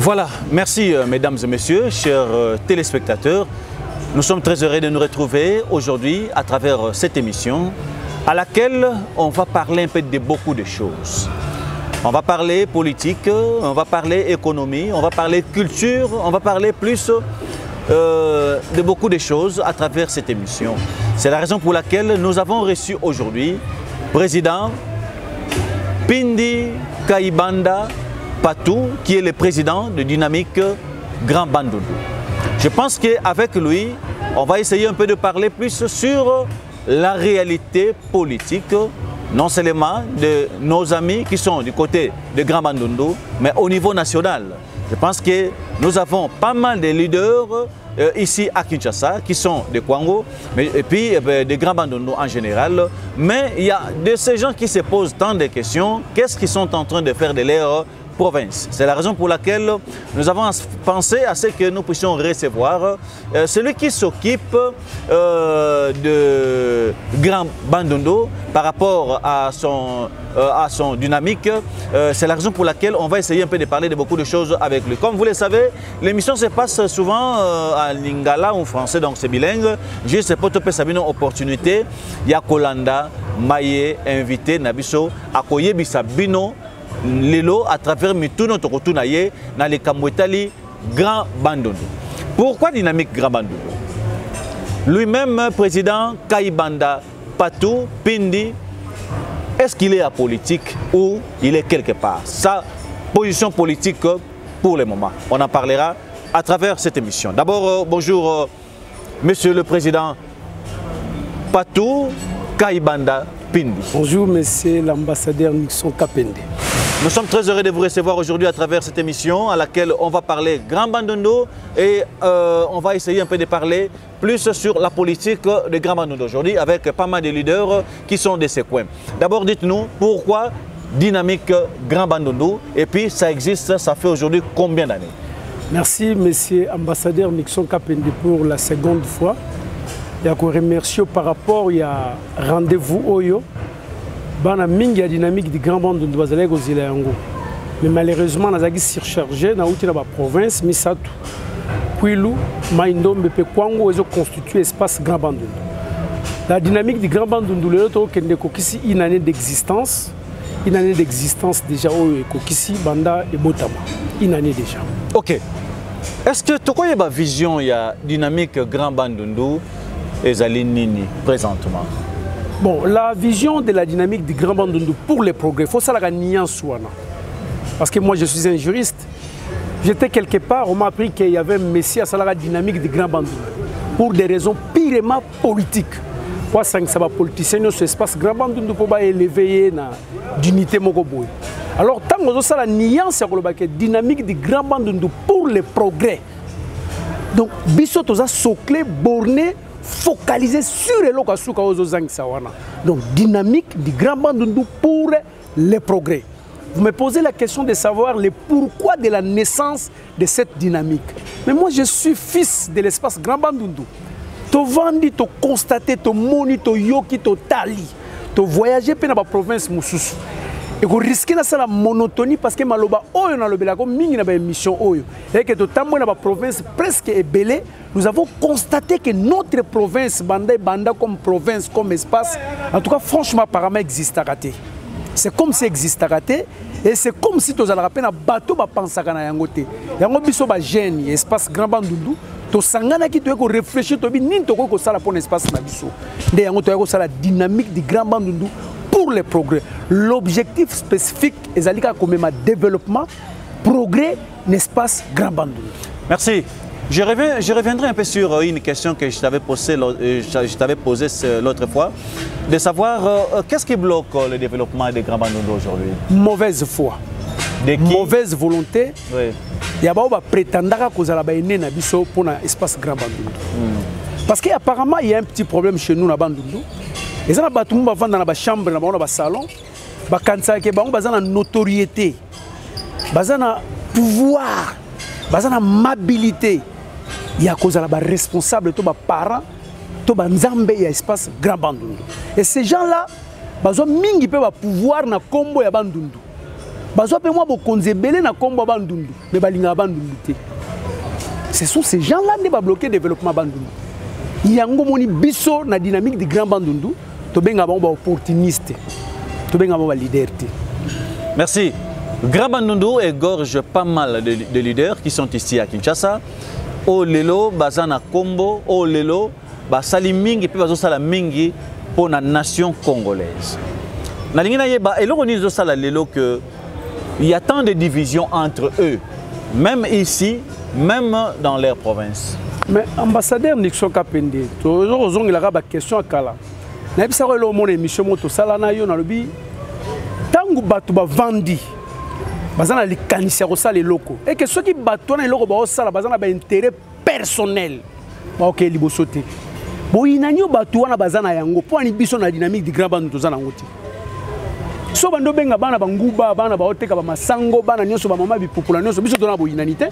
Voilà, merci mesdames et messieurs, chers téléspectateurs. Nous sommes très heureux de nous retrouver aujourd'hui à travers cette émission à laquelle on va parler un peu de beaucoup de choses. On va parler politique, on va parler économie, on va parler culture, on va parler plus de beaucoup de choses à travers cette émission. C'est la raison pour laquelle nous avons reçu aujourd'hui le président Pindi Kayibanda Patou, qui est le président de Dynamique Grand Bandundu. Je pense qu'avec lui, on va essayer un peu de parler plus sur la réalité politique, non seulement de nos amis qui sont du côté de Grand Bandundu, mais au niveau national. Je pense que nous avons pas mal de leaders ici à Kinshasa qui sont de Kwango et puis de Grand Bandundu en général. Mais il y a de ces gens qui se posent tant de questions. Qu'est-ce qu'ils sont en train de faire de leur province? C'est la raison pour laquelle nous avons pensé à ce que nous puissions recevoir celui qui s'occupe de Grand Bandundu par rapport à son dynamique. C'est la raison pour laquelle on va essayer un peu de parler de beaucoup de choses avec lui. Comme vous le savez, l'émission se passe souvent en lingala ou en français, donc c'est bilingue. Juste pour te passer une opportunité, il y a Kolanda, Maye, invité, Nabiso, Akoye Bisabino, Lelo à travers Mituno Tokotunaye dans les Kamwetali Grand Bandundu. Pourquoi Dynamique Grand Bandundu? Lui-même, président Kayibanda Patou Pindi, est-ce qu'il est apolitique ou il est quelque part? Sa position politique pour le moment. On en parlera à travers cette émission. D'abord, bonjour, monsieur le président Patou Kayibanda Pindi. Bonjour, monsieur l'ambassadeur Nixon Kapende. Nous sommes très heureux de vous recevoir aujourd'hui à travers cette émission à laquelle on va parler Grand Bandundu et on va essayer un peu de parler plus sur la politique de Grand Bandundu aujourd'hui avec pas mal de leaders qui sont de ces coins. D'abord, dites-nous pourquoi Dynamique Grand Bandundu et puis ça existe, ça fait aujourd'hui combien d'années? Merci, monsieur ambassadeur Nixon Kapende pour la seconde fois. Il y a qu'on remercie par rapport il y a rendez-vous Oyo. Bana mingi ya dynamique du Grand Bandundu bazale kozila yango. Mais malheureusement nazaki surchargé na outi na ba province Misatu. Kwilu, Maindombe pe Kwango ezo constitue espace Grand Bandundu. La dynamique du Grand Bandundu lelo to kende kokisi une année d'existence. Une année d'existence déjà oyo kokisi banda et Botama. Une année déjà. OK. Est-ce que tu connais la vision il y a dynamique Grand Bandundu et Zalinini présentement? Bon, la vision de la dynamique du Grand Bandundu pour les progrès, il faut ça la nuance. Parce que moi je suis un juriste. J'étais quelque part, on m'a appris qu'il y avait un messie à la dynamique du Grand Bandundu. Pour des raisons purement politiques. Pour ça, ça va politicien dans ce espace Grand Bandundu pour élever la dignité mokoboy. Alors, tant que ça la nuance, c'est la dynamique du Grand Bandundu pour les progrès. Donc, biso toza socle borné focalisé sur les locaux. Donc, dynamique du Grand Bandundu pour les progrès. Vous me posez la question de savoir le pourquoi de la naissance de cette dynamique. Mais moi, je suis fils de l'espace Grand Bandundu. Tu vends, tu constates, tu moni, tu yoki, tu tali. Tu voyages dans la province Moussous. Et vous risquez la monotonie parce que maloba oyo na lobela ko mingi na ba émission oyo. Et que totambo na ba province presque ébélée, nous avons constaté que notre province banda comme province comme espace, en tout cas franchement apparemment existe à rater. C'est comme si existe à rater et c'est comme si tu as rappelé na bateau ba pensaka na yango te. Yango biso ba jeune espace Grand Bandundu to sangana ki to ko réfléchir to bi nini to ko sala pour espace na biso. Nde yango to ko sala dynamique du Grand Bandundu pour les progrès. L'objectif spécifique est comme un développement, progrès, l'espace Grand Bandundu. Merci. Je reviendrai un peu sur une question que je t'avais posée l'autre fois, de savoir qu'est-ce qui bloque le développement des Grand Bandundu aujourd'hui? Mauvaise foi. De qui? Mauvaise volonté. Oui. Il y a des prétendants qui ont pour l'espace Grand Bandundu. Parce qu'apparemment, il y a un petit problème chez nous à Bandundu. Et ça, les gens qui dans la chambre, dans le salon, ils ont une notoriété, un pouvoir, une mobilité. Il y a cause de la responsable, les parents, les espace Grand Bandundu. Et ces gens-là, ils ont un pouvoir dans le combo de Bandundu. Bazo pe moi bokonze belé na kombo bandundu mais balinga bandundu te. Ce sont ces gens-là qui vont bloquer le développement bandundu. Il y a un biso na dynamique du grand bandundu, to benga ba opportuniste. To benga ba leader te. Merci. Grand Bandundu égorge pas mal de leaders qui sont ici à Kinshasa. Au lelo bazana kombo, au lelo basali mingi pe bazo sala mingi pour la nation congolaise. Na lingina yeba eloko ni zo sala lelo que il y a tant de divisions entre eux, même ici, même dans leur province. Mais ambassadeur Nixon Kapende, toujours il a une question à Kala. Na bisa ko lo mon émission moto sala na yo na lobi tangu batu ba vandi. Bazana li kanisia ko sala loko. Et que ceux qui batu na loko ba sala bazana ba intérêt personnel. Ba OK liboso te. Bo inanyo batu wana bazana yango po ani biso na dynamique du grand band tozana ngoti. So bando benga bana banguba bana ba oteka ba masango bana nyonso ba mama bipupula nyonso biso tona bo inanité.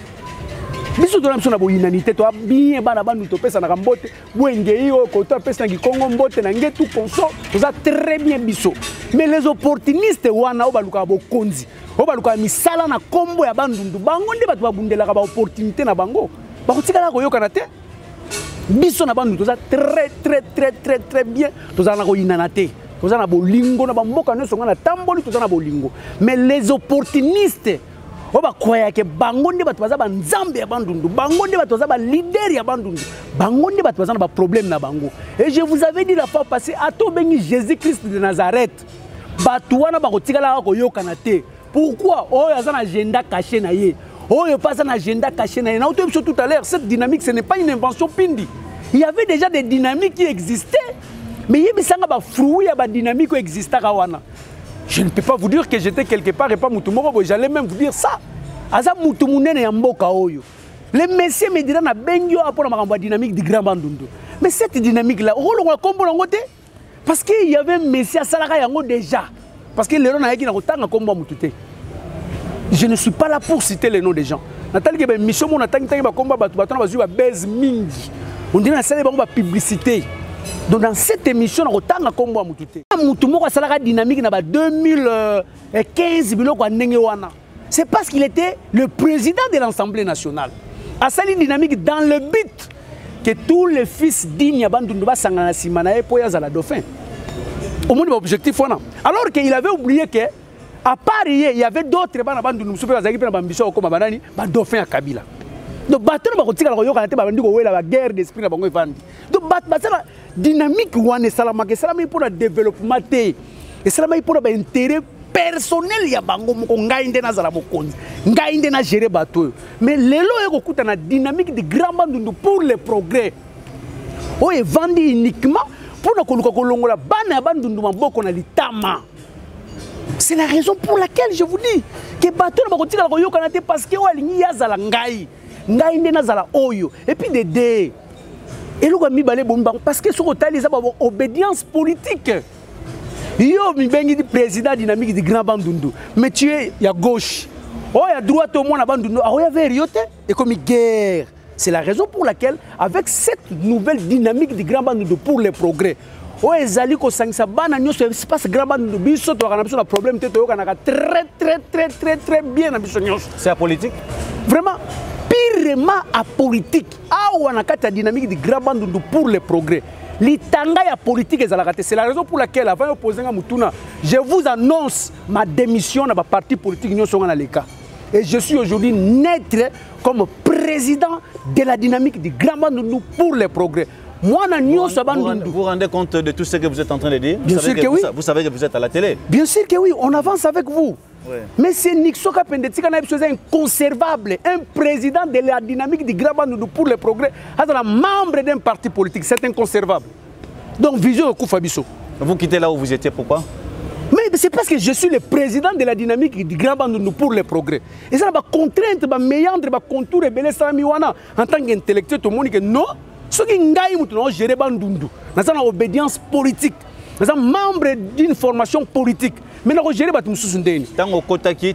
Biso tona biso na bo inanité to bien bana bandu to pesa na kambote bwenge yo ko to pesa na Kongo mbote na ngetu konso toza très bien biso. Mais les opportunistes wana o baluka bo konzi. O baluka misala na kombo ya bandundu bango nde batu babundela ka ba opportunité na bango. Ba kotika ko yoka na te. Biso na bandu toza très bien toza na ko inanate. Toza na bolingo na bamboka nyonso ngana tamboli toza na bolingo. Mais les opportunistes o ba koya ke bango nde batu baza ba nzambe ya bandundu, bango nde batu baza ba leader ya bandundu, bango nde batu baza na ba problème na bango. Et je vous avais dit la fois passée ato bengi Jésus-Christ de Nazareth. Batu wana ba kotikala ko yokana te. Pourquoi? Oh yaza na agenda caché na ye. Oh yo passe na agenda caché na ye. Na auto tout à l'heure cette dynamique ce n'est pas une invention pindi. Il y avait déjà des dynamiques qui existaient. Mais il y a des fruits, il y a des dynamiques qui existent. Je ne peux pas vous dire que j'étais quelque part et pas Moutoumoro, j'allais même vous dire ça. Aza Moutoumounen et Amboka Oyo. Les messieurs me diront na Bengyo pour la dynamique du grand bandundu. Mais cette dynamique-là, on va comprendre parce qu'il y avait un messieurs Salaka Yango déjà. Parce que les gens qui ont autant de combat Moutouté. Je ne suis pas là pour citer les noms des gens. Nathalie Kebe Michon, on a tant de combat, on a baise mingi. On dit na salle ba publicité. Donc dans cette émission on a tant combat Moutouté. Moutoumoko Salaka dynamique na ba 2015 biloko ndenge wana. C'est parce qu'il était le président de l'Assemblée nationale. À cette dynamique dans le but que tous les fils dignes bandundu ba sangana simana pour yaza la dauphin. Au moins l'objectif wana. Alors qu'il avait oublié que à part il y avait d'autres bandundu super azaki pe na bambiso comme banani ba dauphin à Kabila. Donc bateau ba kotika ko yoka na te ba bandiko wela ba guerre d'esprit na bango evandi. Donc batala dynamique wana salama que salama pour le développement et salama pour l'intérêt personnel ya bango moko ngainde na zala bokonzi ngainde na gérer bateau. Mais lelo ekokuta na dynamique de grand bandundu pour le progrès. O evandi uniquement pour na koluka kolongola bana ya bandundu maboko na litama. C'est la raison pour laquelle je vous dis que bateau na bakotika ko yoka na te parce que o alingi ya zala ngai ngainde na zala oyo et puis de et le mi balé bomba parce que sur hôtel les obédience politique. Yo mi bengi di président dynamique du grand bandundu mais tu es ya gauche. Oh ya droite au moins na bandundu ah ya vérité et comme guerre. C'est la raison pour laquelle avec cette nouvelle dynamique du grand bandundu pour le progrès. Oh ezali ko sangisa bana nyoso espace grand bandundu biso to kana biso na problème te to kana très bien na biso nyoso. C'est la politique. Vraiment purement apolitique. Awa na kata dynamique du grand bandundu pour le progrès. L'itanga ya politique ezalakate. C'est la raison pour laquelle avant de poser un mutuna, je vous annonce ma démission dans ma parti politique nyonso na leka. Et je suis aujourd'hui naître comme président de la dynamique du grand bandundu pour le progrès. Moi, vous vous rendez compte de tout ce que vous êtes en train de dire? Bien sûr que oui. Vous savez que vous êtes à la télé? Bien sûr que oui, on avance avec vous. Oui. Mais c'est Nixon Kapendetika inconservable, un président de la dynamique du grand bandundu pour le progrès, un membre d'un parti politique, c'est inconservable. Donc, vision Koufabiso. Vous quittez là où vous étiez, pourquoi? Mais c'est parce que je suis le président de la dynamique du grand bandundu pour le progrès. Et ça, la contrainte, la méandre, la contour, en tant qu'intellectuel, tout le monde dit non. Ce qui est géré bandundu, nous avons obédience politique, nous sommes membres d'une formation politique. Mais nous avons géré bandundu. Tango Kotaki,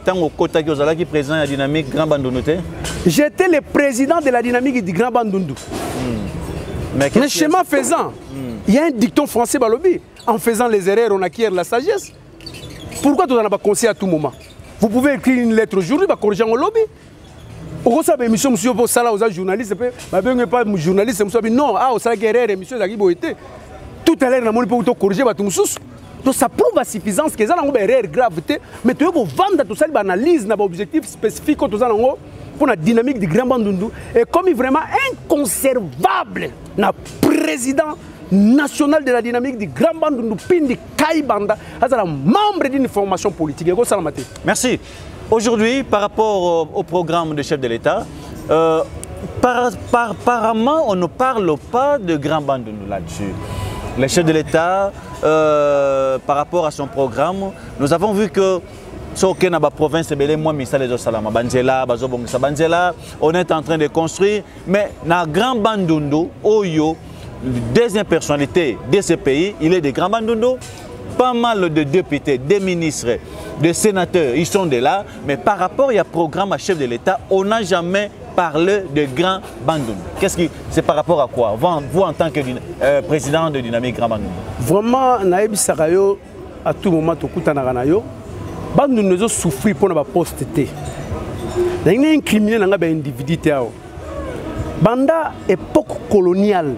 vous avez président de la dynamique grand bandundu. J'étais le président de la dynamique du grand bandundu. Mais schéma faisant, il y a un dicton français balobi. En faisant les erreurs, on acquiert la sagesse. Pourquoi tu n'as pas conseillé à tout moment? Vous pouvez écrire une lettre aujourd'hui, corriger en lobby. Pourquoi ça, émission, monsieur, pour ça, aux journalistes, pas journaliste, non, au salaire guerrier, émission, tout à l'heure, on a pu corriger, donc ça prouve à suffisance que ça a une erreur grave, mais tu veux vendre tout ça, l'analyse, un objectif spécifique pour la dynamique du Grand Bandundu, et comme vraiment inconservable, le président national de la dynamique du Grand Bandundu, Pindi Kaibanda, est membre d'une formation politique. Merci. Aujourd'hui, par rapport au programme du chef de l'État, apparemment, on ne parle pas de Grand Bandundu là-dessus. Le chef de l'État, par rapport à son programme, nous avons vu que dans la province, on est en train de construire, mais dans le Grand Bandundu, deuxième personnalité de ce pays, il est de Grand Bandundu. Pas mal de députés, des ministres, des sénateurs, ils sont de là, mais par rapport au programme à chef de l'État, on n'a jamais parlé de Grand Bandundu. C'est par rapport à quoi, vous en tant que président de Dynamique Grand Bandundu? Vraiment, Naïbi Sarayo, à tout moment, tout le temps, Bandundu nous souffrir pour notre poste. Il y a un criminel dans l'individu. Banda époque coloniale,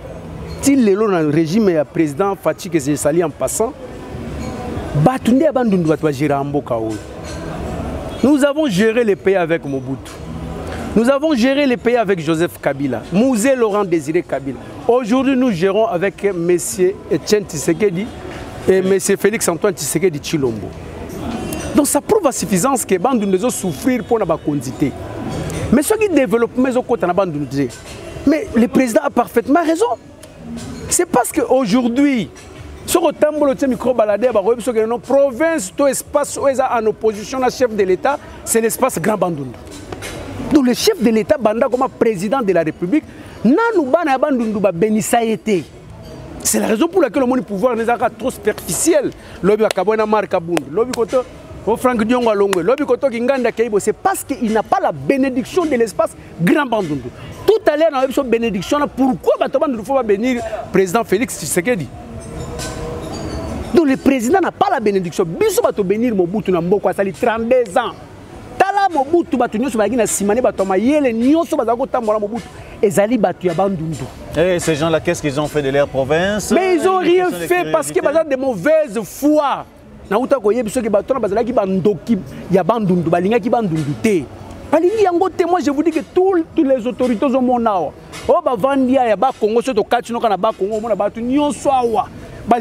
il est dans le régime du président Fatih Kesesali en passant. Nous avons géré le pays avec Mobutu. Nous avons géré le pays avec Joseph Kabila, Mouzé Laurent Désiré Kabila. Aujourd'hui, nous gérons avec M. Etienne Tshisekedi et M. Félix Antoine Tshisekedi Tshilombo. Donc ça prouve à suffisance que Bandundu doit souffrir pour la quantité. Mais ce qui développe mais le président a parfaitement raison. C'est parce qu'aujourd'hui, sur le temps où le micro baladé, la province, tout espace où est en opposition à chef de l'État, c'est l'espace Grand Bandundu. Donc le chef de l'État, Banda comme président de la République, c'est la raison pour laquelle le pouvoir n'est pas trop superficiel. C'est parce qu'il n'a pas la bénédiction de l'espace Grand Bandundu. Tout à l'heure, on a eu une bénédiction. Pourquoi il faut bénir le président Félix Tshisekedi? Donc le président n'a pas la bénédiction. Biso va bénir Mobutu na mboko asali 32 ans. Tala Mobutu batu nyoso bagina simane batoma yele nyoso bazako tambola Mobutu ezali batu ya Bandundu. Et ces gens-là, qu'est-ce qu'ils ont fait de leur province? Mais ils n'ont rien fait parce qu'ils ont de mauvaise foi. Na uta ko yebiso ki batona bazalaki bandoki ya Bandundu balinga ki Bandundu te. Balingi yango te, moi je vous dis que toutes les autorités au monde oh ba vandia ya ba Congo soto katino kana ba Congo mona batu nyoso awa.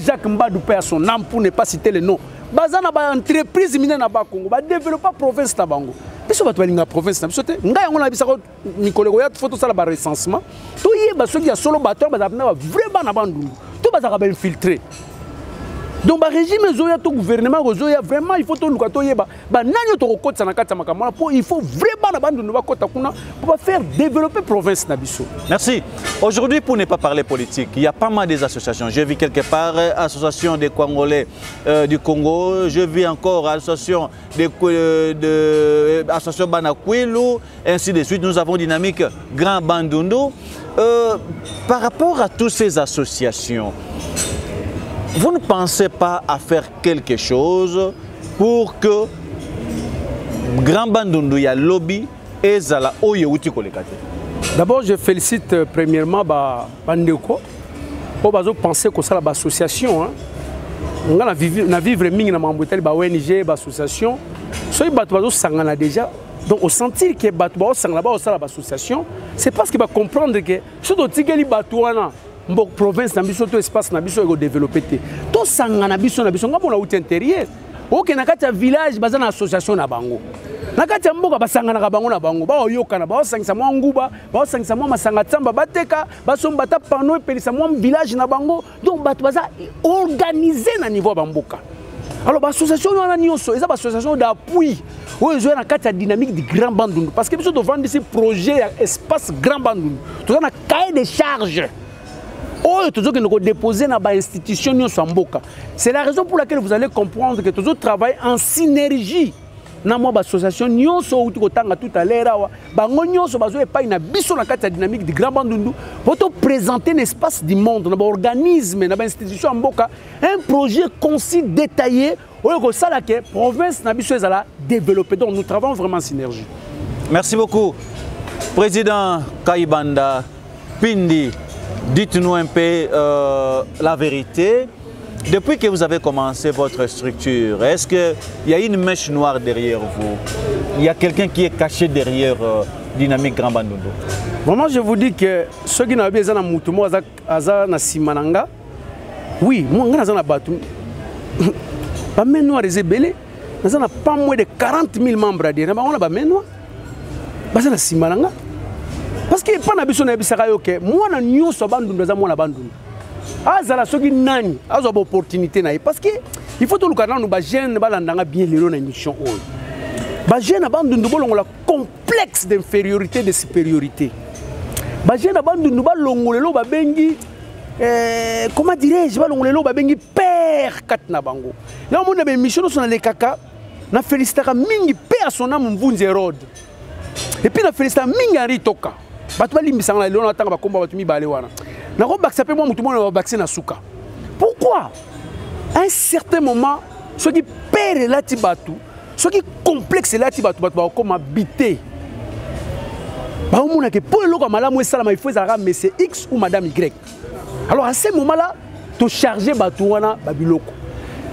Jacques Mbadou perd son âme pour ne pas citer le nom. Bazana ba entreprise mine na ba Congo, ba développer province na bango. Biso ba tolinga province na biso te. Nga yango na bisako Nicolego ya photo sala ba recensement. To yeba soki ya solo bato ba zapna vraiment na Bandundu. To ba zaka ba infiltrer. Donc le régime tout gouvernement vraiment il faut tout le il faut vraiment pour faire développer la province. Merci. Aujourd'hui, pour ne pas parler politique, il y a pas mal d'associations. J'ai vu quelque part l'association des Congolais du Congo, je vis encore l'association l'association Banakwilu, ainsi de suite. Nous avons Dynamique Grand Bandundu. Par rapport à toutes ces associations, vous ne pensez pas à faire quelque chose pour que Grand Bandundu ya lobby et Zala Oyeuti Kolekate? D'abord, je félicite premièrement Bandeko pour penser que ça l'association. On a vivre mingi na mambotel ba ONG ba association. Soy bato sangana déjà. Donc au sentir que bato sangana ba association, c'est parce qu'il va comprendre que ce dont tigeli bato wana mbok province na biso to espace na biso ego développer te to sanga na biso ngamo na outil intérieur oke na kati ya village baza na association na bango na kati ya mboka basanga na bango ba oyoka na ba osangisa mwa nguba ba osangisa mwa masanga tsamba bateka basomba ta pano epelisa mwa village na bango donc bato baza organisé na niveau ba mboka. Alors l'association wana nyonso eza ba association d'appui oyo zo na kati ya dynamique du Grand Bandundu parce que biso to vendre ici projet ya espace Grand Bandundu to na cahier de charge. C'est la raison pour laquelle vous allez comprendre que tous travaillent en synergie na moi association nyonso outi kotanga tout à l'heure awa bango nyonso bazo epai na biso na kati ya dynamique du Grand Bandundu pour présenter un espace du monde na ba organisme na ba institution mboka un projet concis détaillé oyo ko sala ke province na biso ezala développer. Donc nous travaillons vraiment en synergie. Merci beaucoup Président Kayibanda Pindi. Dites-nous un peu la vérité. Depuis que vous avez commencé votre structure, est-ce qu'il y a une mèche noire derrière vous? Il y a quelqu'un qui est caché derrière Dynamique Grand Bandundu? Vraiment, je vous dis que ceux qui n'ont pas besoin de Moutoumou, na Simananga, oui, moi, je suis battu. Pas de noir et zébélé. Nous avons pas moins de 40 000 membres à dire. On a pas de noir. Parce que Simananga. Parce que pas de besoin de que moi, je suis Bandundu, je suis Bandundu. Azala soki nani azo ba opportunité na parce que il faut tout le cadre nous ba jeune ba landanga bien lelo na émission oyo ba jeune bandundu bolongola complexe d'infériorité de supériorité ba jeune bandundu ba longolelo ba bengi comment dirais-je ba longolelo ba bengi père kat na bango na mona ba émission so na le kaka na félicitaka mingi pe à son âme Mvunzi Hérode et puis na félicitaka mingi Henri Toka batu ba limbisanga lelo na tanga ba komba batu mi balé wana. Pourquoi? À un certain moment, ceux qui perdent la tibatu, ceux qui complexent la tibatu, comme habiter. Pour le il faut monsieur X ou madame Y. Alors à ce moment-là, tu charges Batouana Babiloko.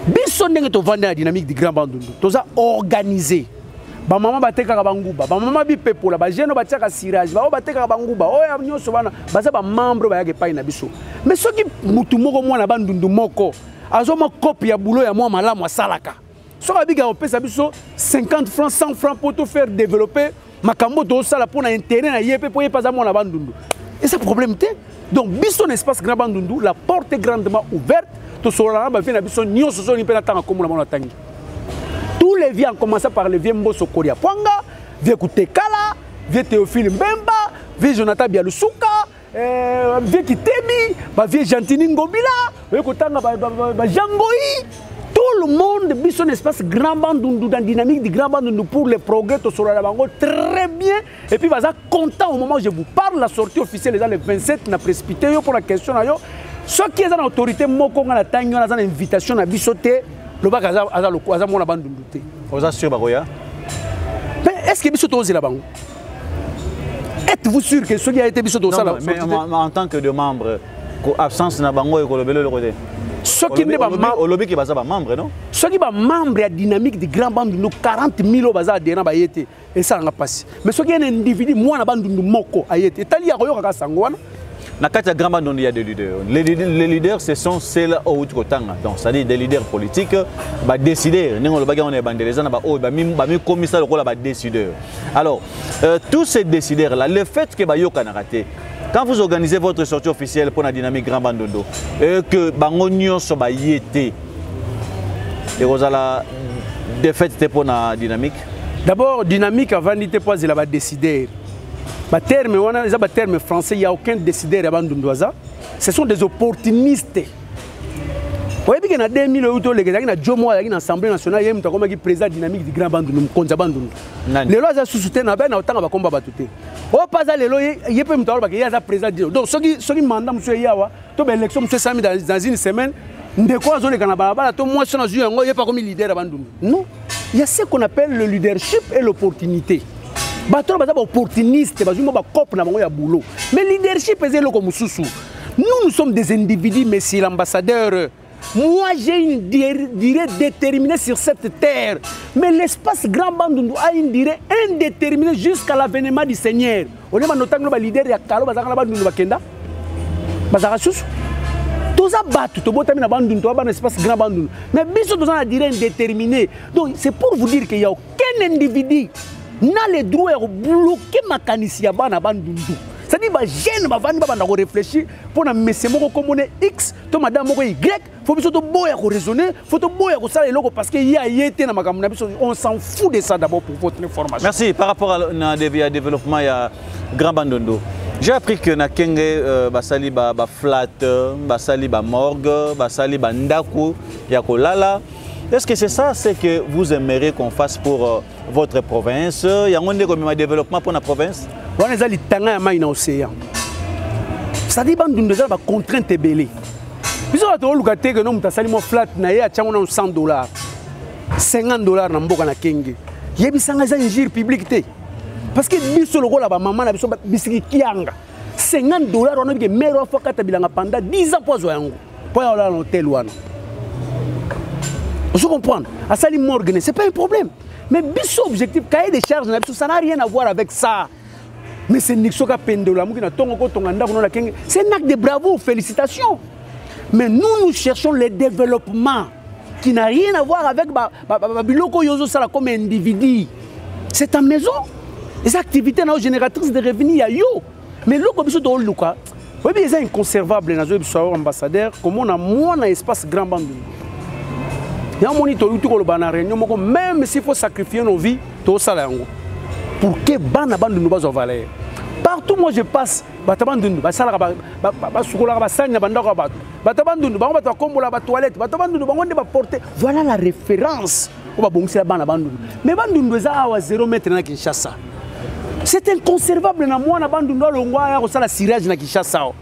Bisson n'est pas vendre la dynamique du Grand Bandundu. Tu as organisé. Ba mama bateka banguba ba mama bi pepola ba jeune bateka sirage ba bateka banguba oya nyonso bana baza ba membre ba yake pai na biso mais soki mutu moko mwana bandundu moko azoma copie ya boulot ya mwa malamu asalaka soka biga opesa biso 50 francs 100 francs pour te faire développer makambo to sala pour na intérêt na yepe pour yepa za mwana bandundu et ça problème té donc biso espace Grand Bandundu la porte est grandement ouverte to sola ba vient na biso nyonso so ni pe na tanga komuna mona tangi. Tous les vieux, en commençant par le vieux Mbosso Koria Pwanga, vieux Koutekala, vieux Théophile Mbemba, vieux Jonathan Bialusuka, vieux Kitemi, vieux Jantini Ngobila, vieux Kotanga Jangoï. Tout le monde vit son espace Grand Bandundu dans la dynamique du Grand Bandundu pour les progrès sur la Bango très bien. Et puis, vous êtes content au moment où je vous parle, la sortie officielle est le 27, n'a précipité pour la question. Ceux qui sont en autorité, Moko, on a une invitation à Bissoté. Le bac a mon abandon. Vous êtes sûr, Baroya? Mais est-ce que Bissot osé là-bas? Êtes-vous sûr que ceux qui a été Bissot osé là-bas? Mais en tant que de membre, absence n'a pas le côté. Ceux qui ne sont pas membres, au lobby qui va pas membre, non? Ceux qui sont membres de la dynamique du Grand Bandundu, nous 40 000 bazar de na bayete et ça n'a pas passé. Mais ceux qui sont un individu, moi na bandundu moko ayete. Tali ya koyo kaka sangwana. Dans le Grand Bandundu, il y a des leaders. Les leaders, ce sont ceux au Kotanga. Donc, c'est-à-dire des leaders politiques qui décider. Nous décideurs. Alors, tous ces décideurs-là, le fait que Bayoka n'a raté, quand vous organisez votre sortie officielle pour la dynamique Grand Bandundu, et que Bangonio soit yété, et vous avez défaite pour la dynamique? D'abord, dynamique avant d'être pas il a décidé. Les termes français, il n'y a aucun décideur à Bandundoisa. Ce sont des opportunistes. Vous voyez qu'il y a 2000 euros, il y a Jomo à l'Assemblée nationale, il y a un président dynamique du Grand Bandundu, Konza Bandundu. Les lois sont soutenues, il y a autant de combat battu. Au passage, les lois, il y a un président. Donc, ceux qui mandent M. Yawa, toute l'élection, M. Sami dans une semaine, de quoi on est dans la barabara, tout le monde est il n'y a pas comme leader à Bandundu. Non, il y a ce qu'on appelle le leadership et l'opportunité. Bato ba opportuniste ba zuma ba cop na bango ya boulot mais leadership ezelo comme sousou nous sommes des individus monsieur l'ambassadeur moi j'ai une durée déterminée sur cette terre mais l'espace Grand Bandundu a une durée indéterminée jusqu'à l'avènement du Seigneur on est notango ba leader ya kalo bazaka na Bandundu bakenda bazaka sousou toza batu to botami na Bandundu to ba espace Grand Bandundu mais biso toza na durée indéterminée donc c'est pour vous dire qu'il y a aucun individu n'a le droit de bloquer ma canicia à Bandundu. C'est-à-dire que les jeunes vont réfléchir pour un monsieur comme X, to madame Y, il faut que raisonner, il faut que ça parce qu'il y a été on s'en fout de ça d'abord pour votre information. Merci. Par rapport à développement, il y a Grand Bandundu. J'ai appris que na kenge basali ba flat, basali ba morgue, basali ba ndaku ya kolala. Est-ce que c'est ça ce que vous aimeriez qu'on fasse pour votre province? Il y a un développement pour la province? On a les tangas à main dans l'océan. Ça dit que nous avons des contraintes belées. Nous avons que nous avons flat na ya $100, $50 na mboka na kenge. Yebisanga za injure public. Parce que biso le rôle maman na biso bisiki kianga. $50 on a dit que maire wa fakata bilanga pendant 10 ans pour zoyango. Pour aller à l'hôtel wana. Vous comprenez? À Salim Morgan, c'est pas un problème. Mais biso objectif cahier des charges ça n'a rien à voir avec ça. Mais c'est Nixoka Pendola mukina tongo ko tonganda kono la kenge. C'est un acte de bravo, félicitations. Mais nous cherchons le développement qui n'a rien à voir avec Biloko Yozo Sala comme individu. C'est ta maison. Les activités génératrices de revenus, il y a yo. Mais le comme de Luka, oui, c'est inconservable dans le ambassadeur, comme on a moins d'espace grand bandu. Il y a un moniteur qui est réunion, même s'il faut sacrifier nos vies, tout ça là. Pour que bana bandu nous base valeur. Partout moi je passe, batabandu, basala basukola basanya bandako bato. Batabandu, bango bato kombola ba toilette, batabandu bango ne ba porter. Voilà la référence. On va bongsi la bana bandu. Mais bandu nous a 0 mètre na Kinshasa. C'est inconservable na mwana bandu ndo longwa ya ko sala cirage na Kinshasa.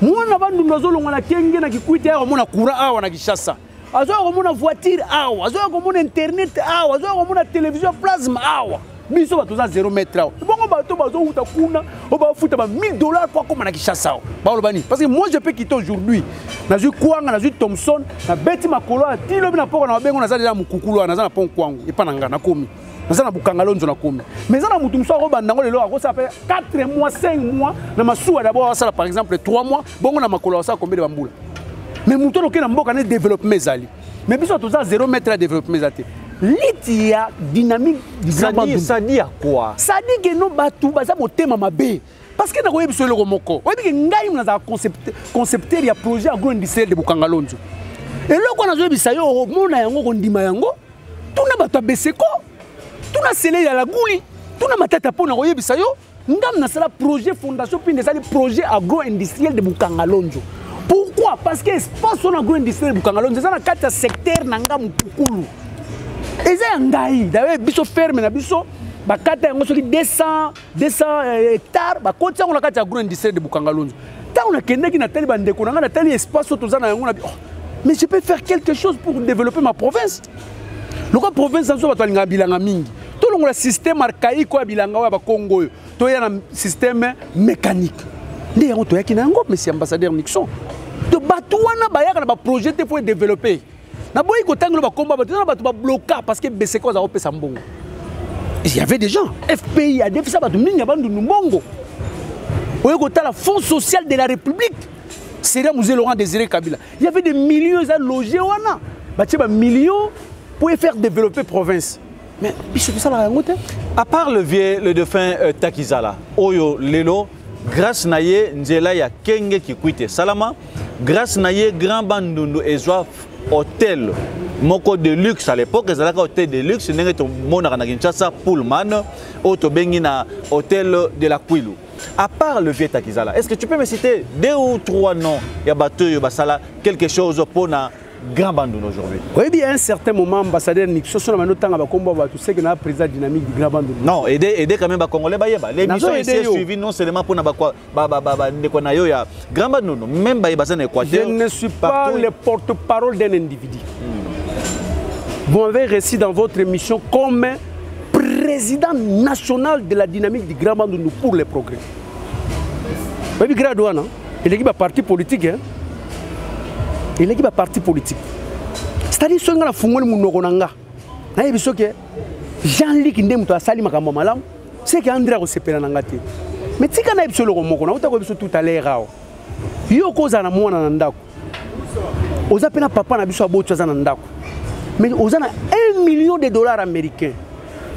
Mwana bandu ndo longwa na kenge na kikwite ya ko mona courant awa na Kinshasa. Azo ko mona voiture awa, azo ko mona internet awa, azo ko mona télévision plasma awa. Biso bato za 0 mètre awa. Bongo bato bazo uta kuna, o ba futa ba $1000 pour comme na Kinshasa. Ba olobani parce que moi je peux quitter aujourd'hui. Na ju Kwanga, na ju Thompson, na beti makolo ti lobi na poko na bengo na za déjà mukukulu na za na pont Kwangu, epa na nga na komi. Na za na bukangalonzo na komi. Mais za na mutu mso ko bandango lelo ako ça fait 4 mois, 5 mois na masuwa d'abord ça par exemple 3 mois, bongo na makolo ça combien de bambula. Mais mutu loke na mboka na développement zali. Mais biso to za 0 mètre à développement zati. Litia dynamique ça dit à quoi? Ça dit que nous batou baza motema mabe. Parce que na ko yebiso le romoko. Oyebi ke ngai na concepteur ya projet agro-industriel de Bukangalonzo. Et loko na zo yebisa yo mona yango ko ndima yango. Tuna bato beseko. Tuna sele ya la guli. Tuna matata pona ko yebisa yo. Ngam na sala projet fondation puis des projet agro-industriel de Bukangalonzo. Pourquoi? Parce que espace on agro-industriel de Bukangalonzo ça na kata secteur nanga mukukulu. Et c'est un gars, d'ailleurs, biso ferme na biso, ba kata yango soki 200 hectares, ba koti yango na kata agro industrie de Bukangalonzo. Ta on a kende ki na tali ba ndeko na tali espace to za na yango na bi. Mais je peux faire quelque chose pour développer ma province. Loko province ça ba to linga bilanga mingi. To longo la système archaïque ko bilanga wa ba Congo. To ya na système mécanique. Ndi yango to ya ki na yango monsieur ambassadeur Nixon. To batu wana ba ya na ba projet te pour développer. Parce que il y avait des gens, FPI, il y avait le Fonds social de la République, c'est là où Laurent Désiré Kabila. Il y avait des millions à loger, des millions pour faire développer la province. Mais à part le défunt Takizala, Oyo Lelo, grâce à Nzela ya Kenge qui quitte Salama, grâce à Grand Bandundu et Zoaf, hôtel moko de luxe à l'époque, ils avaient un hôtel de luxe, ils avaient un Kinshasa Pullman, na hôtel de la Kwilu. À part le vieux Takizala, est-ce que tu peux me citer 2 ou 3 noms, quelque chose pour na Grand Bandundu aujourd'hui? Oui, bien, à un certain moment, ambassadeur Nixon, on a noté tout ce que a président dynamique du Grand Bandundu. Non, aider quand même les Congolais. L'émission est suivie non seulement pour Grand Bandundu, même Équateur. Je ne suis pas le porte-parole d'un individu. Vous m'avez reçu dans votre émission comme président national de la dynamique du Grand Bandundu pour les progrès. Oui, Gradouane, il est un parti politique. Il est un parti politique. C'est-à-dire que si on a fait Jean-Luc Ndemouto a sali makambo malamu, c'est que André a sepela nangati. Mais si on a fait tout à l'heure, yo koza na mwana na ndako. Oza pena papa na biso aboto za na ndako. Mais oza na $1 million américains.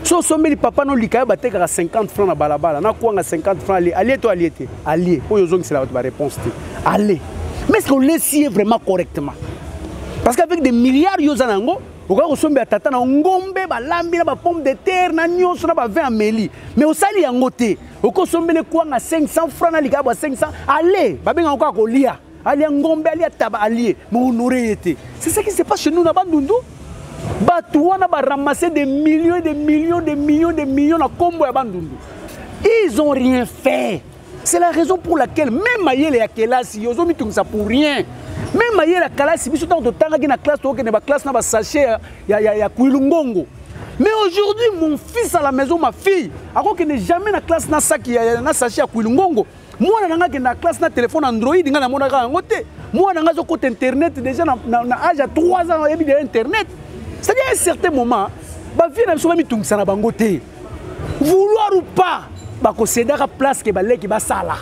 So someli papa no likaya bateka 50 francs na balabala, na kuanga 50 francs allié to allié. Allié. Oyo zongi c'est la réponse te. Allez. Mais est-ce qu'on le sait vraiment correctement? Parce qu'avec des milliards de dollars, on va recevoir tata na ngombe, ba lambi na ba pomme de terre, na nyonso na ba vin ameli. Mais au sali yangote, on va recevoir quoi na 500 francs na likaba 500. Allez, ba benga encore kolia. Allez ngombe, allez taba allié, mais honoré été. C'est ce qui se passe chez nous na Bandundu. Batouana va ramasser des millions à combo à Bandundu. Ils n'ont rien fait. C'est la raison pour laquelle, même Maïel et Akelasi, ils ont mis tout ça pour rien. Même Maïel et Akelasi, ils sont dans la classe, dans la sachet, il y a Kouilungongo. Mais aujourd'hui, mon fils à la maison, ma fille, alors qu'il n'est jamais dans la classe, dans la sachet à Kouilungongo. Moi, je suis dans la classe, dans le téléphone Android, je suis dans le côté Internet, déjà dans l'âge de 3 ans, il y a Internet. C'est-à-dire à un certain moment, vouloir ou pas, c'est la place qui est sala.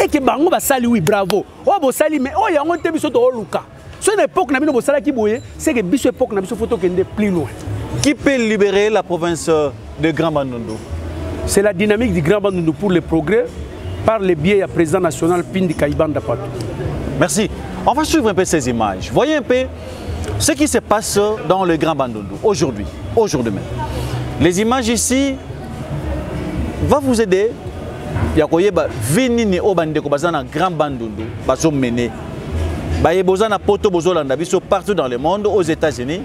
Et que bango va sali, oui, bravo. Oh, bo sali, mais oh, il y a un thème sur Luka. C'est une époque, c'est que biso époque, il faut aller plus loin. Qui peut libérer la province de Grand Bandundu? C'est la dynamique du Grand Bandundu pour le progrès, par le biais du président national Pindi Kaibanda Patou. Merci. On va suivre un peu ces images. Voyez un peu ce qui se passe dans le Grand Bandundu aujourd'hui même. Les images ici vont vous aider. Il y a venir au Bandeko bazana Grand Bandundu, bazo mené. Baye bozana poto bozolanda biso partout dans le monde, aux États-Unis.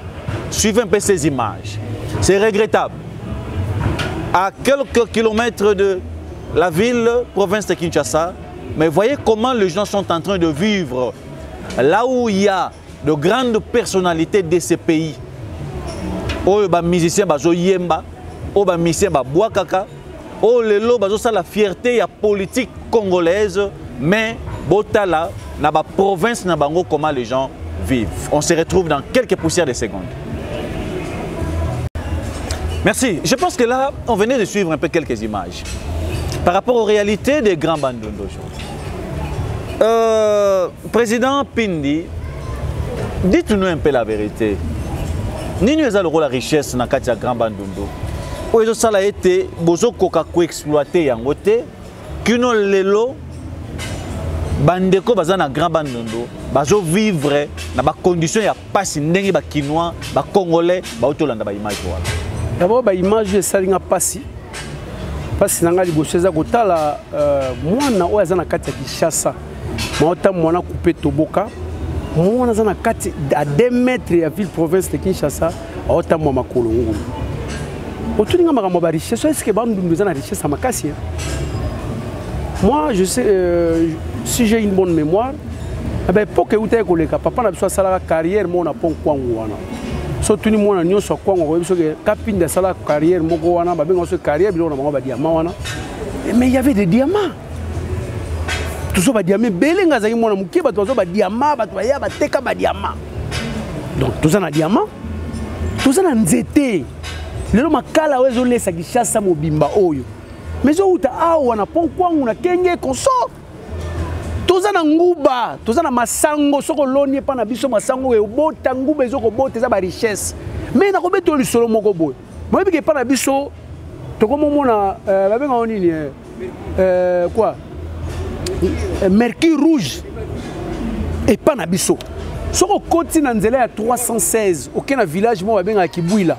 Suivez un peu ces images. C'est regrettable. À quelques kilomètres de la ville, province de Kinshasa, mais voyez comment les gens sont en train de vivre là où il y a de grandes personnalités de ces pays. Oh, les musiciens bazo yemba, oh, les musiciens bois kaka, oh, les lots bazo ça la fierté la politique congolaise, mais botala na ba province na bango comment les gens vivent. On se retrouve dans quelques poussières de secondes. Merci. Je pense que là, on venait de suivre un peu quelques images par rapport aux réalités des Grands Bandundu d'aujourd'hui. Président Pindi, dites-nous un peu la vérité. Nini eza le rôle la richesse na kati ya Grand Bandundu. Oyo ça a été bozo koka ko exploiter yango te kino lelo bandeko baza na Grand Bandundu bazo vivre na ba conditions ya pasi ndenge ba kinois ba congolais ba otolanda ba image wala. D'abord ba image esalinga pasi. Pasi nanga liboso eza kotala mwana oyo aza na kati ya Kinshasa. Maota mwana coupé toboka. Mwana aza na kati à 2 mètres ya ville province de Kinshasa aota mwa makolo ngulu. Otuninga makambo ba richesse est-ce que Bandundu eza na richesse à makasi? Moi je sais si j'ai une bonne mémoire à l'époque où tu koleka papa na biso sala carrière mona pon kwangu wana. So tuni mwana nyonso kwangu ko biso ke kapinda sala carrière moko wana ba benga so carrière bilo na bango ba diamant wana. Mais il y avait des diamants. Tout ça ba diamant belenga zaki mwana muke ba tozo ba diamant ba to ya ba teka ba diamant. Donc tout ça na diamant. Tout ça na nzete. Lelo makala wezo lesa Kinshasa mobimba oyo. Mais zo uta awa na pon kwangu na kenge konso. Toza na nguba, toza na masango soko lonie pa na biso masango e bota nguba ezoko bota za ba richesse. Mais na ko beto lisolo moko boy. Moi bi ke pa na biso to ko mona ba benga onini quoi? Mercure rouge. Et pas na biso. Soko koti na nzela ya 316 aucun village mo ba benga Kibwila.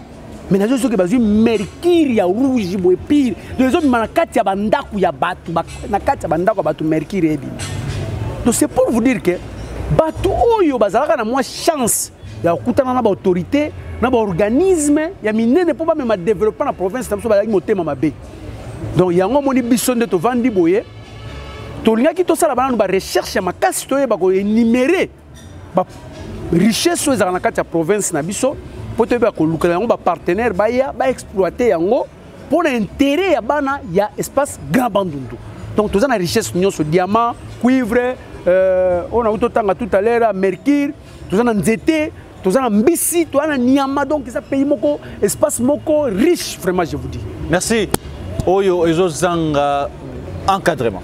Mais nazo soki bazui mercure ya rouge boy pire. Les autres manakati ya bandaku ya batu na kati ya bandaku batu mercure ebi. Donc c'est pour vous dire que batu oyo bazalaka na moins chance ya kutana na ba autorité na ba organisme ya minene po ba même développer na province na biso ba motema mabe. Donc yango moni biso nde to vandi boye to linga ki to sala bana ba recherche ya makasi to ba ko énumérer ba richesse oyo za na kati ya province na biso po to ba ko lukala yango ba partenaire ba ya ba exploiter yango pour l'intérêt ya bana ya espace Grand Bandundu. Donc tout ça na richesse nyonso diamant, cuivre, on a autotanga tout à l'heure mercure, tout ça na nzete, tout ça na mbisi, tout ça na niama donc ça pays moko espace moko riche vraiment je vous dis. Merci. Oyo ezozanga encadrement.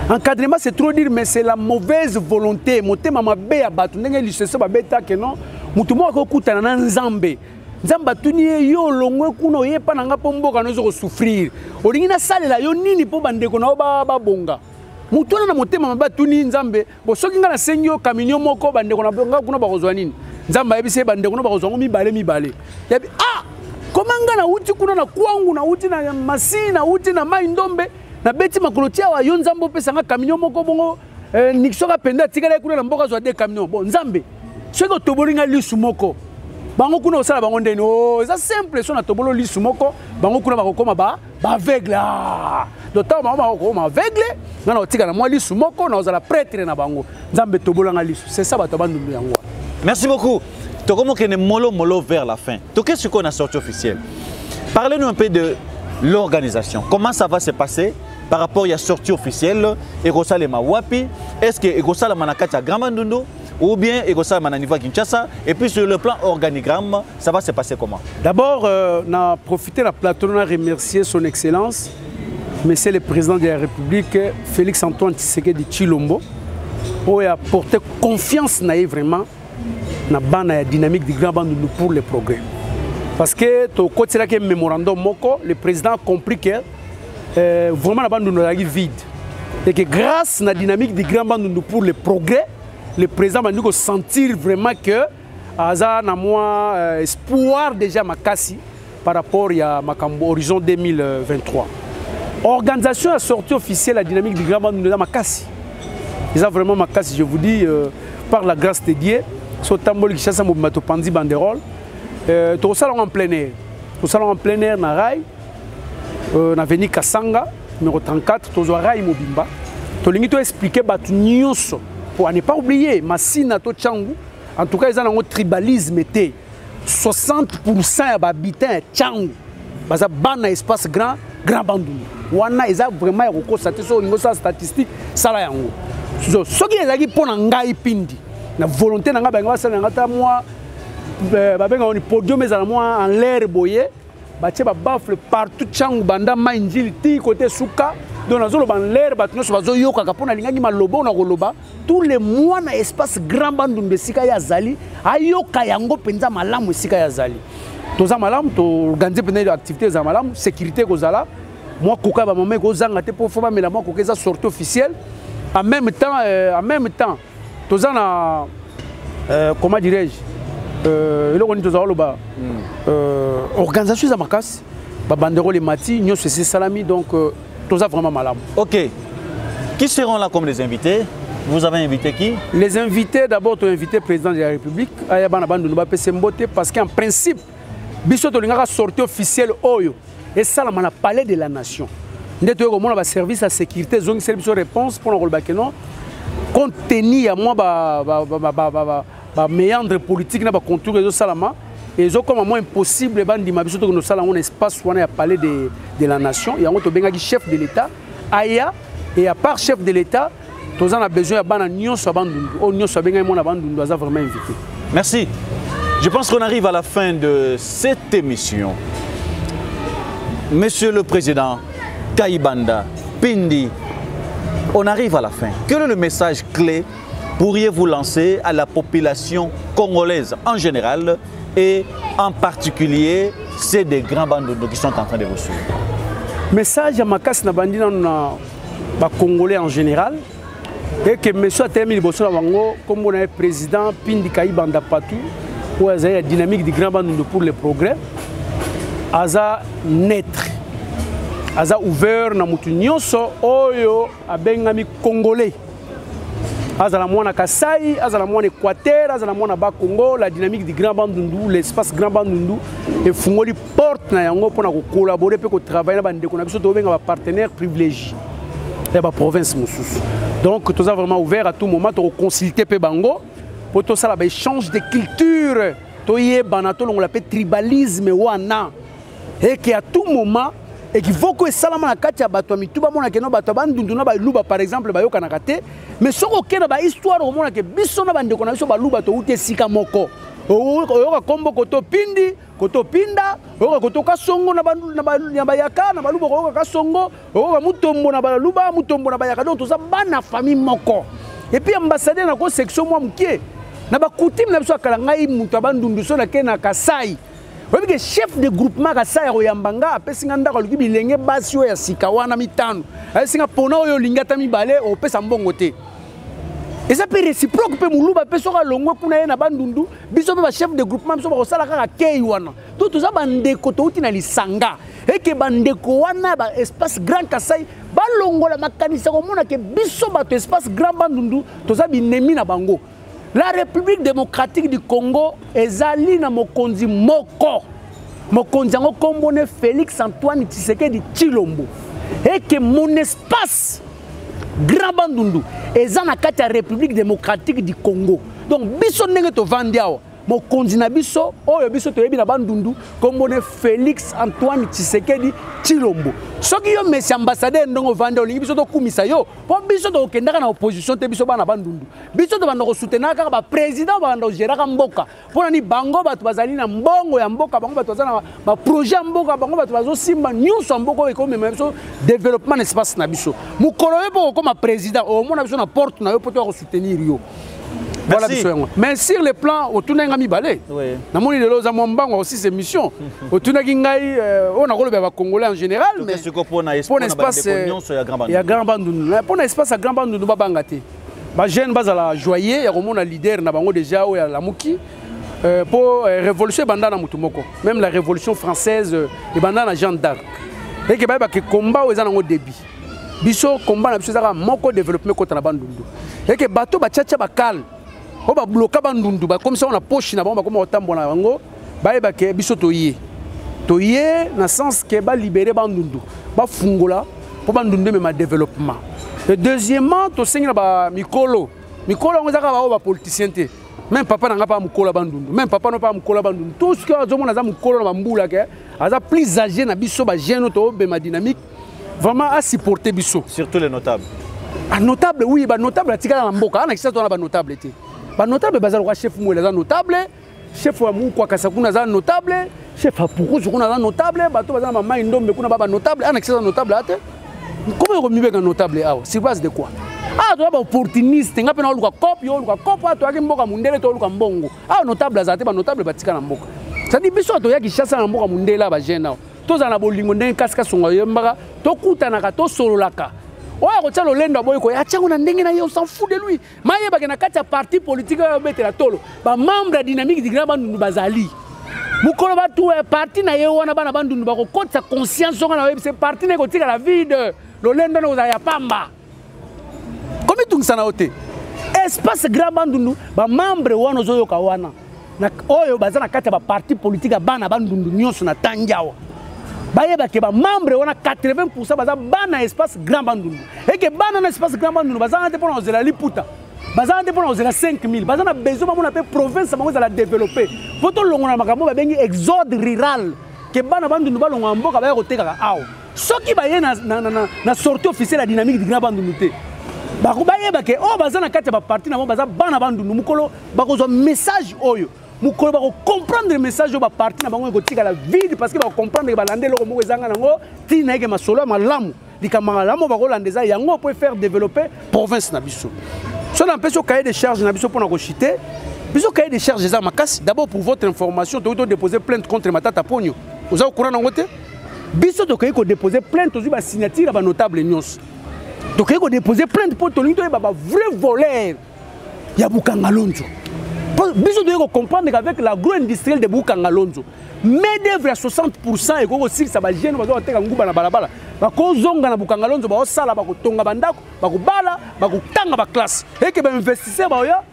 Encadrement c'est trop dire mais c'est la mauvaise volonté. Motema mabe ya batu ndenge licence ba beta que non. Mutu moko kutana na nzambe. Nzamba tuni yo longwe kuno yepa nanga pomboka nozo ko souffrir. Olingi na salela yo nini po bandeko na ba bonga. Mutona na motema mabatuni nzambe bo soki nga na sengi yo camion moko bandeko na bonga kuna ba kozwa nini. Nzamba yebise bandeko na ba kozwa ngo mibale. Yabi komanga na uti kuna na kwangu na uti na masi na uti na mai ndombe na beti makolotia wa yo nzambo pesa nga camion moko bongo nikisoka penda tikala kuna na mboka zwa de camion. Bon nzambe soki otobolinga lisu moko bango kuna osala bango ndeni oh ça simple so na tobolo lisu moko bango kuna bakokoma ba aveugle d'autant bango bakokoma aveugle na otika na moi lisu moko na ozala prêtre na bango nzambe tobolanga lisu c'est ça bato bandundu yango. Merci beaucoup. Tokomo kene molo vers la fin. To qu'est-ce qu'on a sorti officiel? Parlez-nous un peu de l'organisation. Comment ça va se passer par rapport à la sortie officielle et Rosalema Wapi? Est-ce que Rosalema Manakata Grand Bandundu ou bien Rosalema Maniva Kinshasa? Et puis sur le plan organigramme, ça va se passer comment? D'abord, on a profité de la plateforme pour remercier son Excellence, Monsieur le Président de la République, Félix Antoine Tshisekedi Tshilombo, pour apporter confiance vraiment dans la dynamique du Grand Bandundu pour le progrès. Parce que côté de mémorandum, le président a compris que vraiment la Bandundu est vide. Et que grâce à la dynamique du Grand Bandundu pour le progrès, le président va nous sentir vraiment que Aza na moi espoir déjà makasi par rapport à Horizon 2023. Organisation a sorti officielle la dynamique du Grand Bandundu makasi. Ils ont vraiment makasi, je vous dis, par la grâce de Dieu. Sur Tambol Kishasa Mobimato Pandi Banderole. Tout ça en plein air. Tout ça en plein air na Rai. Na Avenue Kasanga, numéro 34, tout ça Rai Mobimba. Tout le monde expliquer batu nyonso pour ne pas oublier Massina to Tchangu. En tout cas, ils ont un tribalisme été 60% d'habitants Tchangu. Baza bana espace grand Bandundu. Wana ils ont vraiment constaté sur une statistique ça là yango. Ce qui est là pour ngai pindi. La volonté de moi, le podium est en l'air boyé, bafle partout, Tchang, Banda, Mindil, Ti, côté Souka, dans la zone de l'air, tous les mois, dans l'espace grand bandum de Sika Yazali, Ayoka Yango Penza Malam ou Sika Yazali. Tous les malam, tu organises des activités à malam, sécurité Gozala, moi, Kouka, maman, Gozanga, pour faire mais la moi, Kouka, sortie officielle. En même temps, tous comment dirais-je, organisation de Makas, Bandero les Mati, nous c'est Salami, donc tout ça vraiment malade. Ok. Qui seront là comme les invités? Vous avez invité qui? Les invités, d'abord, tu as invité le président de la République, parce qu'en principe, Bissot a sorti officiel Oyo, et ça, on a parlé de la nation. Nous avons un service à sécurité, nous avons une réponse pour le Bakeno. Compte tenu à moi méandre politique na ba contour de salama et zo comme moi impossible bandi mabiso to no sala on espace on a parlé de la nation et on to benga chef de l'état aya et à part chef de l'état tous on a besoin bana nyonso bandundu o nyonso benga mon bandundu aza vraiment invité. Merci. Je pense qu'on arrive à la fin de cette émission. Monsieur le Président Kayibanda Pindi, on arrive à la fin. Quel est le message clé pourriez-vous lancer à la population congolaise en général et en particulier ceux des grands bandundu qui sont en train de vous suivre? Message à Makas Nabandi dans Congolais en général et que M. Atemi Bosso Bango, comme on est président Pindi Kayibanda Patou, où il y a la dynamique du grand bandundu pour le progrès, aza naître. Aza ouvert na mutu nyonso oyo abengami congolais. Aza la mwana Kasai, aza la mwana Équateur, aza la mwana ba Congo, la dynamique du Grand Bandundu, l'espace Grand Bandundu et fungoli porte na yango pour collaborer pour travailler na bande ko na biso to benga ba partenaire privilégié. Et ba province mosusu. Donc tout ça vraiment ouvert à tout moment to consulter pe bango pour tout ça la échange de culture. To yeba to on l'appelle tribalisme wana. Et qu'à tout moment et qu'il faut que salama na kati ya bato mituba mona ke no bato bandundu na ba luba par exemple ba yoka na kate mais soko ke na ba histoire o mona ke biso na bande ko na biso ba luba to uti sika moko oyoka kombo koto pindi koto pinda oyoka koto kasongo na ba yaka na ba luba oyoka kasongo oyoka mutombo na ba luba mutombo na ba yaka donc to za bana famille moko et puis ambassadeur na ko section moi mukie na ba coutume na biso akala ngai muto bandundu so na ke na Kasai. Oui, le chef de groupement Kasai Royambanga a pesi nganda ko luki bilenge basi ya sika wana mitano. Ai singa pona oyo lingata mibale o pesa mbongo te. Et ça peut réciproque pe muluba pe soka longwe kuna na bandundu biso ba chef de groupement biso ba sala kaka kei wana. Tout ça bandeko to uti na lisanga. Et que bandeko wana ba espace Grand Kasai ba longola makanisa ko mona ke biso ba to espace Grand Bandundu to za binemi na bango. La République démocratique du Congo ezali na mokonzi moko. Mokonzi yango kombone Félix Antoine Tshisekedi Tshilombo. Et que mon espace Grand Bandundu eza na kati ya République démocratique du Congo. Donc biso ndenge to vandiao mokonzi na biso oyo biso to yebi na Bandundu kombone Félix Antoine Tshisekedi Tshilombo. Soki yo mesi ambassadeur ndongo vande olingi biso to kumisa yo po biso to kendaka na opposition te biso bana Bandundu. Biso to banda ko soutenir ka ba président banda géraka mboka. Pona ni bango batu bazali na mbongo ya mboka bango batu bazana ba projet mboka bango batu bazo simba nyuso mboka ko mema biso développement espace na biso. Mukolo yo po comme président o mona biso na porte na yo po to ko soutenir yo. Voilà, mais sur le plan, au tournoi ngami balé. Na moni de loza mwambango aussi ces missions. Au tournoi ngai on a rôle ba congolais en général mais pour espace il y a Grand Bandundu. Pour espace à Grand Bandundu ba bangate. Ba jeune bazala joyer ya komona leader na bango déjà o ya la muki pour révolution banda na mutumoko. Même la révolution française et banda na Jeanne d'Arc. Et que ba ke combat o ezana ngo débit. Biso combat na biso zaka moko développement contre na Bandundu. Et que bateau ba tchatcha ba kal on va bloquer Bandundu, comme ça on a poche na bomba comme autant bon bango, ba ke biso toyé na sens que ba libérer Bandundu, ba fungola pour Bandundu même développement. Et deuxièmement, to sengi na ba mikolo on zaka ba politicien te. Même papa n'a pas mukola Bandundu, même papa n'a pas mukola Bandundu. Tout ce que zo mona za mukolo na mbula ke, aza plus âgé na biso ba jeune to be ma dynamique vraiment à supporter biso. Surtout les notables. Ah notable oui, ba notable atika na mboka, ana kisa to na ba notable te. Ba notable bazalo kwa chef mwele za notable, chef wa mukwa kasakuna za notable, chef wa pukuzu kuna za notable, bato bazana mama indombe kuna baba notable, ana kisa notable ate. Comment on mibeka notable awa? Sur base de quoi? Ah to ba opportuniste, ngape na oluka cop yo oluka cop ato aki mboka mundele to oluka mbongo. Ah notable azate ba notable batika na mboka. Ça dit biso to yaki chassa na mboka mundele ba jeune awa. To za na bolingo ndenge kasika songa yembaka, to kutanaka to sololaka. Oya ko tshalo lendo boy ko ya tsango na ndenge na ye on s'en fout de lui. Maye ba na kati ya parti politique ya betela tolo. Ba membre dynamique du Grand Bandundu bazali. Mukolo ba tout parti na ye wana bana Bandundu ba ko kotsa conscience on na ce parti ne ko tika la vide. Lo lendo no za ya pamba. Comme tout ça na ote. Espace Grand Bandundu ba membre wana zo yoka wana. Na oyo bazana kati ya ba parti politique bana Bandundu nyonso na tangiawa. Bayeba ke ba membre wana 80% baza bana espace Grand Bandundu. Et que bana na espace Grand Bandundu baza ante pona ozela liputa. Baza ante pona ozela 5000. Baza na besoin mona pe province bango za la développer. Poto longo na makambo ba bengi exode rural. Ke bana Bandundu ba longo mboka ba yoteka awo. Soki ba ye na sortie officielle la dynamique du Grand Bandundu te. Ba ko bayeba ke o baza na kati ba parti na baza bana Bandundu mukolo ba ko zo message oyo. Mukolo ba comprendre le message de ba parti na bango ekotika la vide parce que ba comprendre que ba landelo ko moko ezanga nango tina eke masolo malamu likamanga lamu ba ko landeza yango pour faire développer province na biso. So na peso cahier de charge na biso pona ko chiter. Biso cahier de charge za makasi d'abord pour votre information to déposer plainte contre Matata Ponyo. Oza au courant nango te? Biso to ko déposer plainte ozi ba signature ba notable nyos. To ko déposer plainte pour to linto ba vrai voleur ya Bukangalonzo. Biso doit comprendre qu'avec l'agro-industriel de Bukangalonzo, main-d'œuvre à 60% et que ça va gêner, on va faire un gouba na balabala. Ba ko zonga na Bukangalonzo ba osala ba ko tonga bandako, ba ko bala, ba ko tanga ba classe. Et que ba investisseur ba oya,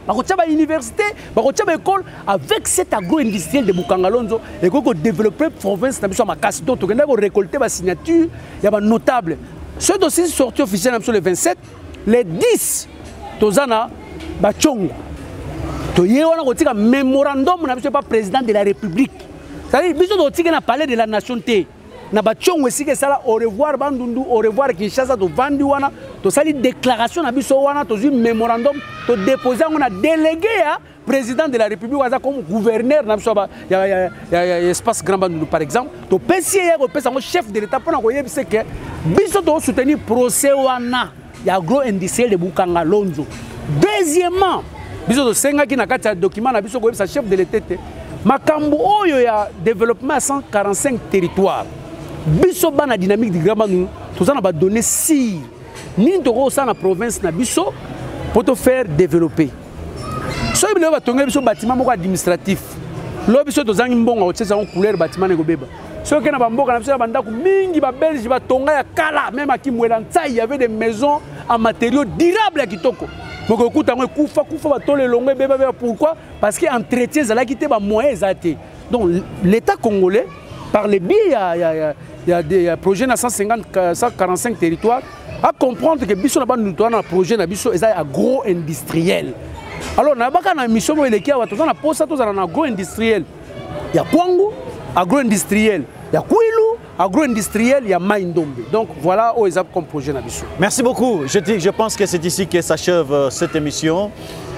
ba ko tcha ba université, ba ko tcha ba école avec cet agro-industriel de Bukangalonzo et que développer province na biso makasi donc to kenda ko récolter ba signature, ya ba notable. Ce dossier sorti officiel sur le 27, les 10 tozana ba chongo. To ye wana ko tika mémorandum na biso pas président de la République. C'est-à-dire biso to tika na palais de la nation té. Na ba chongo esike sala au revoir Bandundu, au revoir Kinshasa to vandi wana, to sali déclaration na biso wana to zu mémorandum to déposer on a délégué à président de la République waza comme gouverneur na biso ba ya espace Grand Bandundu par exemple. To PCA ko pesa ngo chef de l'état pona ko yebise que biso to soutenir procès wana ya agro-industriel de Bukangalonzo. Deuxièmement, biso to senga ki na kati ya document na biso ko yebisa chef de l'état makambo oyo ya développement à 145 territoires. Biso bana dynamique du Grand Bandundu to zana ba donner si ni ndoko sa na province na biso pour te faire développer. So ibile ba tonga biso bâtiment moko administratif. Lo biso to zangi mbongo otsa ngo couleur bâtiment ne go beba. So que na ba mboka na biso ba ndako mingi ba belge ba tonga ya kala même à Kimwela Ntsai il y avait des maisons en matériaux durables à Kitoko. Donc écoute, pourquoi? Parce qu'entretien, ça a quitté ma moyen. Donc l'État congolais, par le biais, il y a des projets dans 145 territoires, à comprendre que Bisso n'a pas un projet agro-industriel. Alors, on a une mission qui est agro-industriel. Il y a Kwango, agro-industriel. Il y a Kouilou, agro-industriel. Il y a Maïndombe. Donc, voilà où ils ont comme projet. Merci beaucoup. Je pense que c'est ici que s'achève cette émission.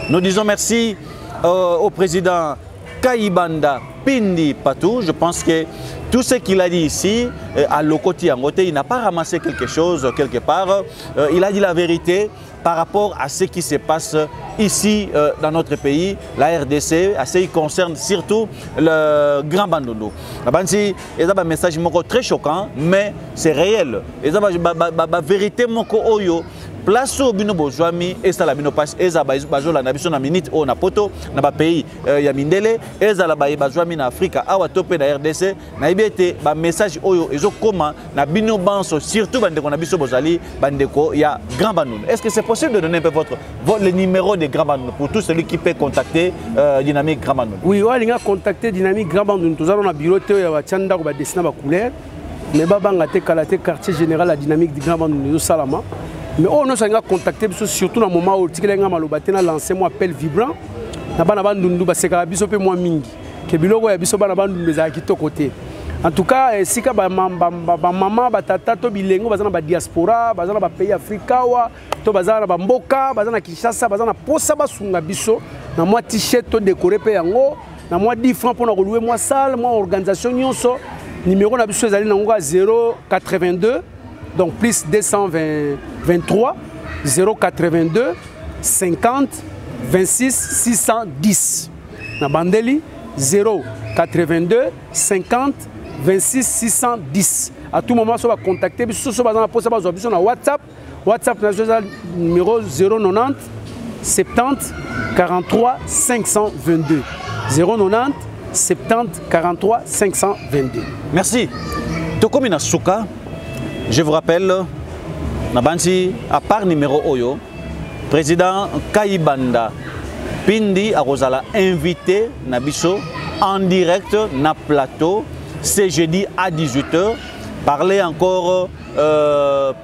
Nous disons merci au président Kayibanda Pindi Patou. Je pense que tout ce qu'il a dit ici, à Lokoti Angote, il n'a pas ramassé quelque chose quelque part. Il a dit la vérité par rapport à ce qui se passe ici dans notre pays, la RDC, à ce qui concerne surtout le Grand Bandundu. Il y a un message très choquant, mais c'est réel. Il y a une vérité oyo. Place au bino bozwami et ça la bino passe et ça bazola na biso na minute au na poto na ba pays ya mindele et ça la bazwami na Afrique awa topé na RDC na ibete ba message oyo ezo koma na bino banso surtout bandeko na biso bozali bandeko ya Grand Bandundu. Est-ce que c'est possible de donner un peu le numéro de Grand Bandundu pour tout celui qui peut contacter Dynamique Grand Bandundu? Oui, on a contacté Dynamique Grand Bandundu. Nous allons à bureau ya ba tchanda ko ba dessiner ba couleur mais ba banga te kalaté quartier général la Dynamique du Grand Bandundu Salama. Mais on a contacté surtout dans le moment où il a lancé un appel vibrant. En tout cas, si maman, tata, bilingo, bazana diaspora, bazana pays africain, to bazana mboka, bazana Kinshasa, bazana posa basunga biso, na moi t-shirt to décoré pe yango, na moi 10 francs pour louer moi salle, moi organisation nyonso, numéro na biso ezali na 082. Donc plus 223 082 50 26 610. Na Bandeli 082 50 26 610. À tout moment, on va contacter. Si on va poster na WhatsApp, WhatsApp numéro 090 70 43 522. 090 70 43 522. Merci. Tokomina Souka. Je vous rappelle, Nabansi, à part numéro Oyo, président Kayibanda Pindi Arozala invité Nabiso en direct na plateau ce jeudi à 18h. Parler encore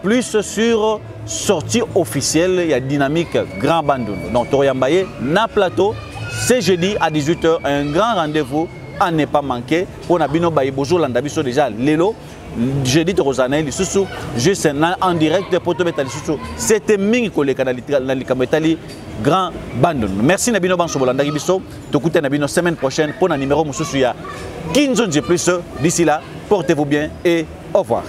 plus sur sortie officielle, il y a Dynamique Grand Bandundu. Donc Toriambaye na plateau ce jeudi à 18h, un grand rendez-vous à ne pas manquer pour Nabino Baye Bojo Landabiso déjà Lelo. J'ai dit Rosanel, juste en direct pour te mettre c'était Mingi Koleka dans les Grand Bandundu. Merci Nabino Bansobolanda Gibiso. T'écoutez Nabino semaine prochaine pour un numéro Moussouya 15 plus. D'ici là, portez-vous bien et au revoir.